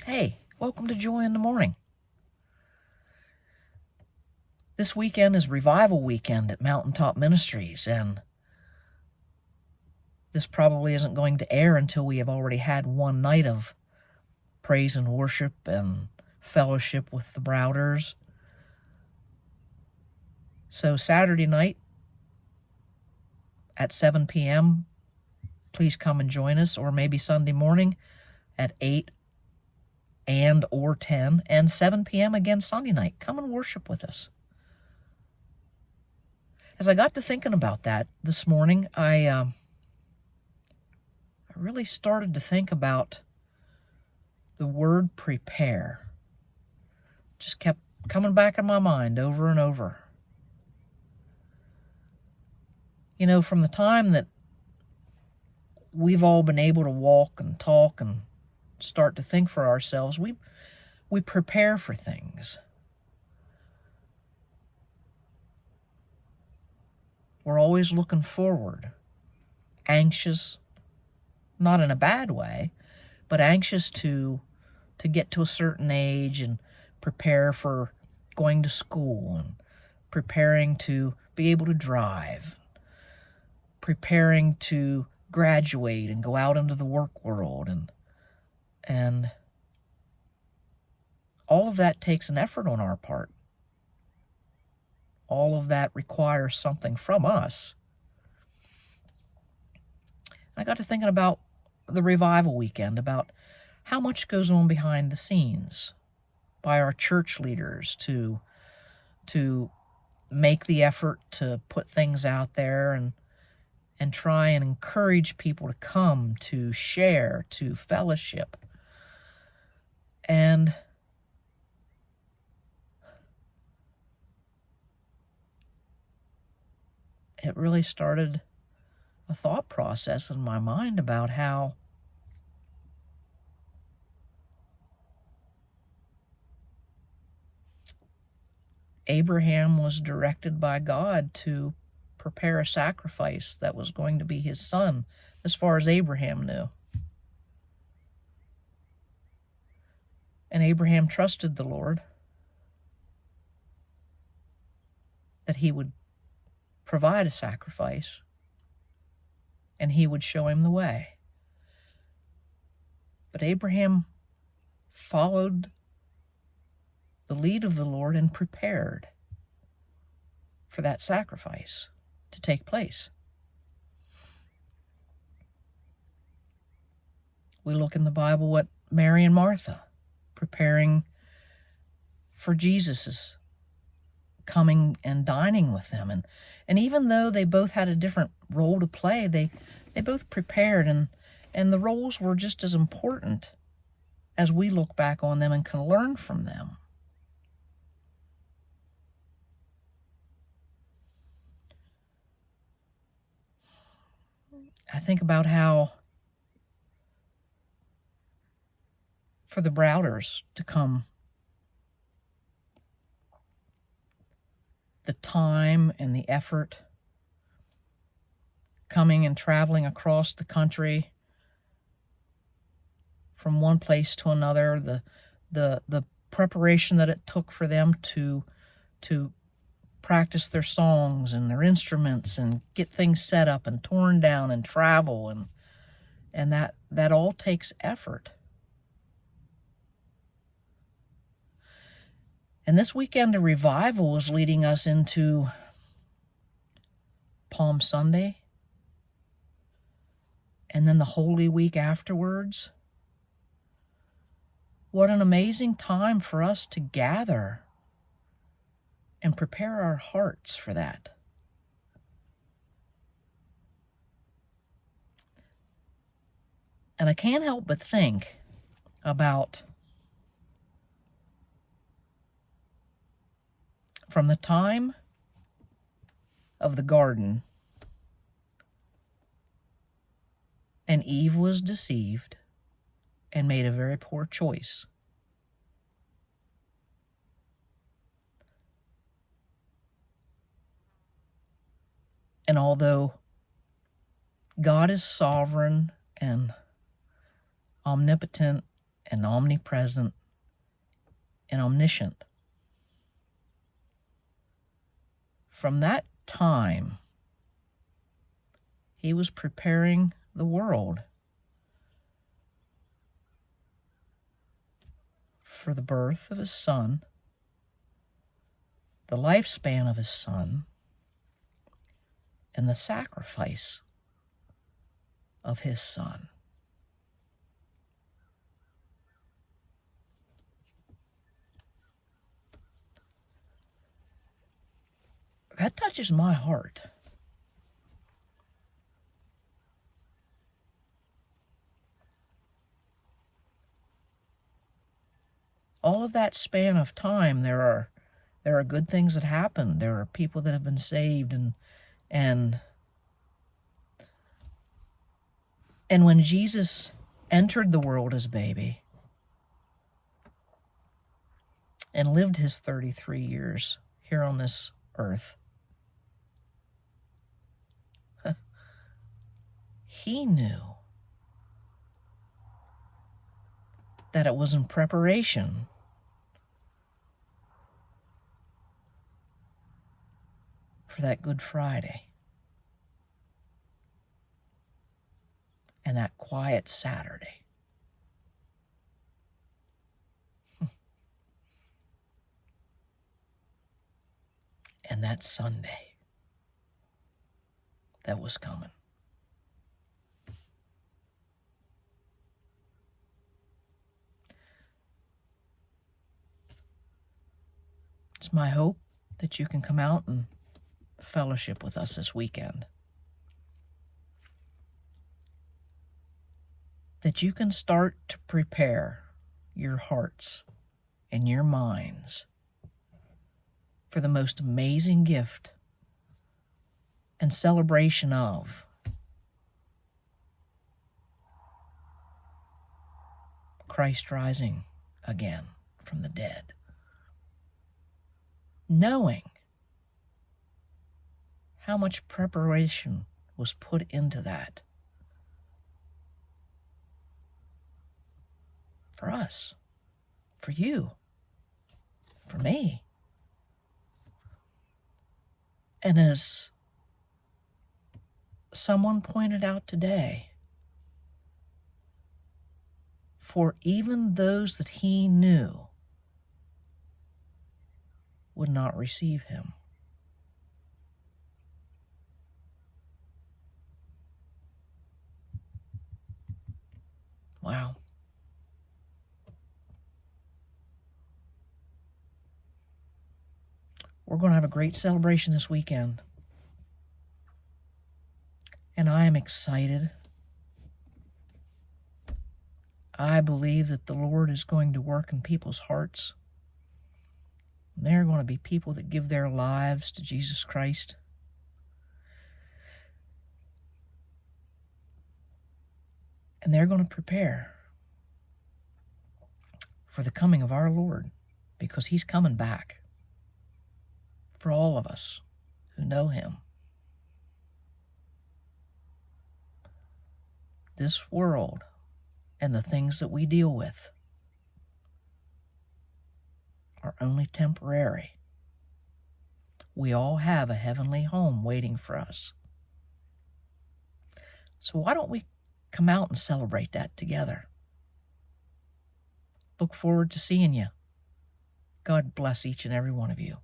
Hey, welcome to Joy in the Morning. This weekend is Revival Weekend at Mountaintop Ministries, and this probably isn't going to air until we have already had one night of praise and worship and fellowship with the Browders. So Saturday night at 7 p.m., please come and join us, or maybe Sunday morning at 8 or 10, and 7 p.m. again Sunday night. Come and worship with us. As I got to thinking about that this morning, I really started to think about the word prepare. Just kept coming back in my mind over and over. You know, from the time that we've all been able to walk and talk and start to think for ourselves, we prepare for things. We're always looking forward, anxious, not in a bad way, but anxious to get to a certain age and prepare for going to school and preparing to be able to drive, preparing to graduate and go out into the work world, and all of that takes an effort on our part. All of that requires something from us. I got to thinking about the Revival Weekend, about how much goes on behind the scenes by our church leaders to make the effort to put things out there and try and encourage people to come, to share, to fellowship. And it really started a thought process in my mind about how Abraham was directed by God to prepare a sacrifice that was going to be his son, as far as Abraham knew. And Abraham trusted the Lord that he would provide a sacrifice and he would show him the way. But Abraham followed the lead of the Lord and prepared for that sacrifice to take place. We look in the Bible at Mary and Martha preparing for Jesus' coming and dining with them. And even though they both had a different role to play, they both prepared, and the roles were just as important as we look back on them and can learn from them. I think about how for the Browders to come, the time and the effort, coming and traveling across the country from one place to another, the preparation that it took for them to practice their songs and their instruments and get things set up and torn down and travel, and that all takes effort. And this weekend of revival is leading us into Palm Sunday, and then the Holy Week afterwards. What an amazing time for us to gather and prepare our hearts for that. And I can't help but think about, from the time of the garden, and Eve was deceived and made a very poor choice. And although God is sovereign and omnipotent and omnipresent and omniscient. From that time, he was preparing the world for the birth of his son, the lifespan of his son, and the sacrifice of his son. That touches my heart. All of that span of time, there are good things that happen. There are people that have been saved, and when Jesus entered the world as a baby and lived his 33 years here on this earth, he knew that it was in preparation for that Good Friday and that quiet Saturday. And that Sunday that was coming. It's my hope that you can come out and fellowship with us this weekend. That you can start to prepare your hearts and your minds for the most amazing gift and celebration of Christ rising again from the dead. Knowing how much preparation was put into that for us, for you, for me. And as someone pointed out today, for even those that he knew would not receive him. Wow. We're going to have a great celebration this weekend. And I am excited. I believe that the Lord is going to work in people's hearts. And there are going to be people that give their lives to Jesus Christ. And they're going to prepare for the coming of our Lord, because he's coming back for all of us who know him. This world and the things that we deal with are only temporary. We all have a heavenly home waiting for us. So why don't we come out and celebrate that together? Look forward to seeing you. God bless each and every one of you.